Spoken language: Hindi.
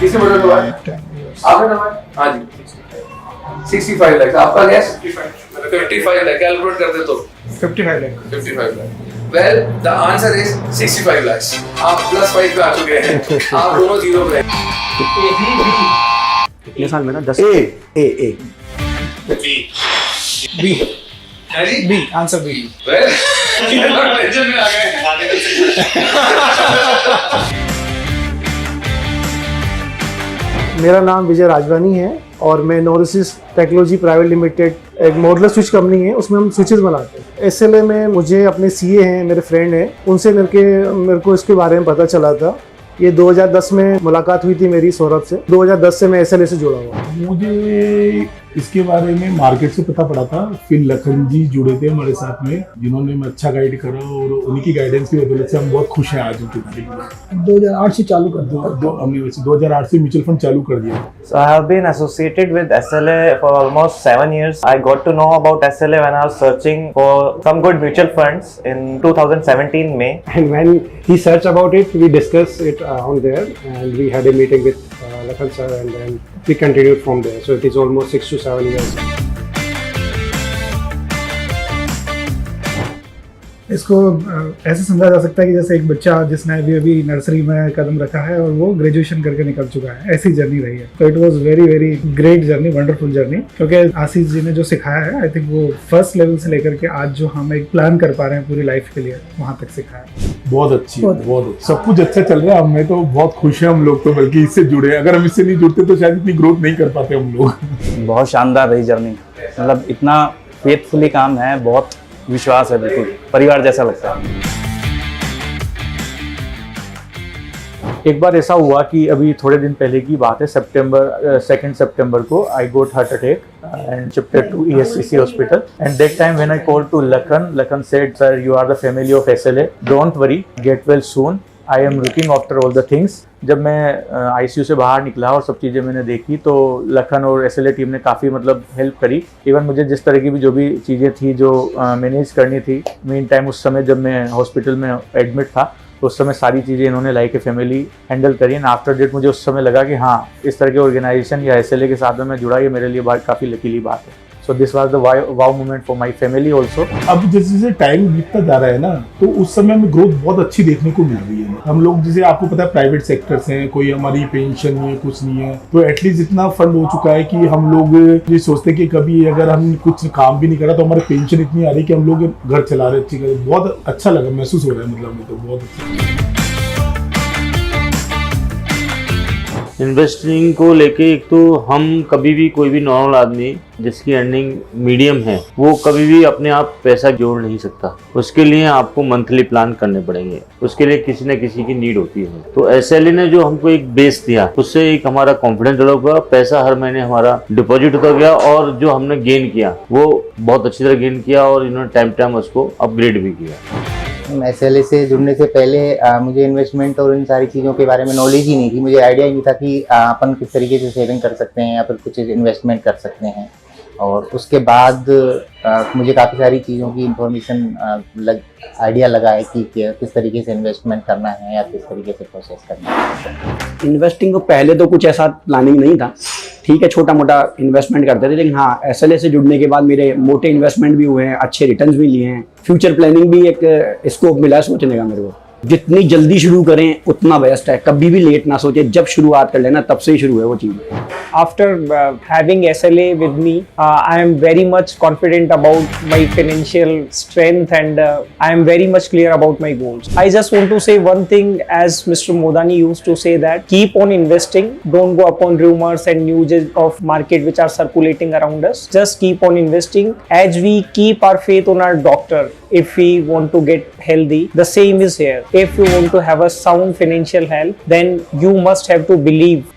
किसने मर्डर हुआ है? आपने नाम है? हाँ जी 65 लाख। आपका गैस 55 लाख। कैलकुलेट करते तो 55 lakh. 55 lakh. Well the answer is 65 lakh. आप +5 पे आ चुके हैं। आप दोनों जीरो पे हैं। कितने साल में ना 10 ए बी है जी बी आंसर बी। वेल ये लोग टेंशन में आ गए। मेरा नाम विजय राजवानी है और मैं नोरिसिस टेक्नोलॉजी प्राइवेट लिमिटेड एक मॉडलर स्विच कंपनी है, उसमें हम स्विचेस बनाते हैं। एसएलए में मुझे अपने सीए हैं, मेरे फ्रेंड हैं, उनसे मेरे को इसके बारे में पता चला था। ये 2010 में मुलाकात हुई थी मेरी सौरभ से। 2010 से मैं एसएलए से जुड़ा हुआ। मुझे इसके बारे में मार्केट से पता पड़ा था, फिर लखन जी जुड़े थे हमारे साथ में, जिन्होंने मैं अच्छा गाइड करा और उन्हीं की गाइडेंस की वजह से हम बहुत खुश हैं आज उनकी तारीख में। 2008 से चालू कर दो। हमने वैसे 2008 से म्यूचुअल फंड चालू कर दिया। So I have been associated with SLA for almost 7 years. I got to know about SLA when I was searching for some good mutual funds in 2017 May. And when he searched about it, we discussed it on there and we had a meeting with Lakhan sir and then we continued from there. So it is almost 6 to 7 years. इसको ऐसे समझा जा सकता है कि जैसे एक बच्चा जिसने अभी नर्सरी में कदम रखा है और वो ग्रेजुएशन करके निकल चुका है, ऐसी जर्नी रही है। तो it was very very great journey, wonderful journey, क्योंकि आशीष जी ने जो सिखाया है, आई थिंक वो फर्स्ट लेवल से लेकर के आज जो हम एक प्लान कर पा रहे हैं पूरी लाइफ के लिए, वहाँ तक सिखाया। बहुत अच्छी, बहुत सब कुछ अच्छा चल रहा है। हमें तो बहुत खुश है हम लोग तो, बल्कि इससे जुड़े। अगर हम इससे नहीं जुड़ते तो शायद इतनी ग्रोथ नहीं कर पाते हम लोग। बहुत शानदार रही जर्नी, मतलब इतना फेथफुली काम है, बहुत विश्वास है, बिल्कुल परिवार जैसा लगता है। एक बार ऐसा हुआ कि अभी थोड़े दिन पहले की बात है, 2 सितंबर को I got heart attack and shifted to ESCC hospital, and that time when I called to Lakhan said, sir, you are the family of SLA, don't worry, get well soon, I am looking after all the things। जब मैं ICU से बाहर निकला और सब चीज़ें मैंने देखी तो लखन और SLA टीम ने काफ़ी मतलब हेल्प करी। इवन मुझे जिस तरह की भी जो भी चीज़ें थी जो मैनेज करनी थी, मीन टाइम उस समय जब मैं हॉस्पिटल में एडमिट था तो उस समय सारी चीज़ें इन्होंने लाइक ए फैमिली हैंडल करी। एंड आफ्टर डेट मुझे उस समय लगा कि हाँ, इस तरह के ऑर्गेनाइजेशन या SLA के साथ में मैं जुड़ा, ये मेरे लिए काफ़ी लकीली बात है। So this was the wow moment for my family also। अब जैसे जैसे टाइम बीतता जा रहा है ना, तो उस समय में ग्रोथ बहुत अच्छी देखने को मिल रही है। हम लोग जैसे आपको पता है प्राइवेट सेक्टर्स हैं, कोई हमारी पेंशन नहीं है, कुछ नहीं है, तो एटलीस्ट इतना फंड हो चुका है कि हम लोग ये सोचते हैं कि कभी अगर हम कुछ काम भी नहीं करा तो हमारी पेंशन इतनी आ रही है कि हम लोग घर चला रहे अच्छी। बहुत अच्छा लगा, महसूस हो रहा है, मतलब तो बहुत अच्छा। इन्वेस्टिंग को लेके एक तो हम कभी भी, कोई भी नॉर्मल आदमी जिसकी अर्निंग मीडियम है, वो कभी भी अपने आप पैसा जोड़ नहीं सकता। उसके लिए आपको मंथली प्लान करने पड़ेंगे, उसके लिए किसी न किसी की नीड होती है। तो SLA ने जो हमको एक बेस दिया, उससे एक हमारा कॉन्फिडेंस डेवलप हुआ, पैसा हर महीने हमारा डिपॉजिट होता गया और जो हमने गेन किया वो बहुत अच्छी तरह गेन किया और इन्होंने टाइम उसको अपग्रेड भी किया। SLA से जुड़ने से पहले मुझे इन्वेस्टमेंट और इन सारी चीज़ों के बारे में नॉलेज ही नहीं थी। मुझे आइडिया ही नहीं था कि अपन किस तरीके से सेविंग कर सकते हैं या फिर कुछ इन्वेस्टमेंट कर सकते हैं। और उसके बाद मुझे काफ़ी सारी चीज़ों की इंफॉर्मेशन आइडिया लगा है कि किस तरीके से इन्वेस्टमेंट करना है या किस तरीके से प्रोसेस करना है। इन्वेस्टिंग को पहले तो कुछ ऐसा प्लानिंग नहीं था, ठीक है, छोटा मोटा इन्वेस्टमेंट करते थे, लेकिन हाँ SLA से जुड़ने के बाद मेरे मोटे इन्वेस्टमेंट भी हुए हैं, अच्छे रिटर्न्स भी लिए हैं, फ्यूचर प्लानिंग भी एक स्कोप मिला है सोचने का मेरे को। जितनी जल्दी शुरू करें उतना बेस्ट है, कभी भी लेट ना सोचे, जब शुरुआत कर लेना तब से ही शुरू है वो चीज़। After having SLA with me, I am very much confident about my financial strength and I am very much clear about my goals. I just want to say one thing, as Mr. Modani used to say, that keep on investing, don't go upon rumors and news of market which are circulating around us. Just keep on investing as we keep our faith on our doctor. If we want to get healthy, the same is here. If you want to have a sound financial health, then you must have to believe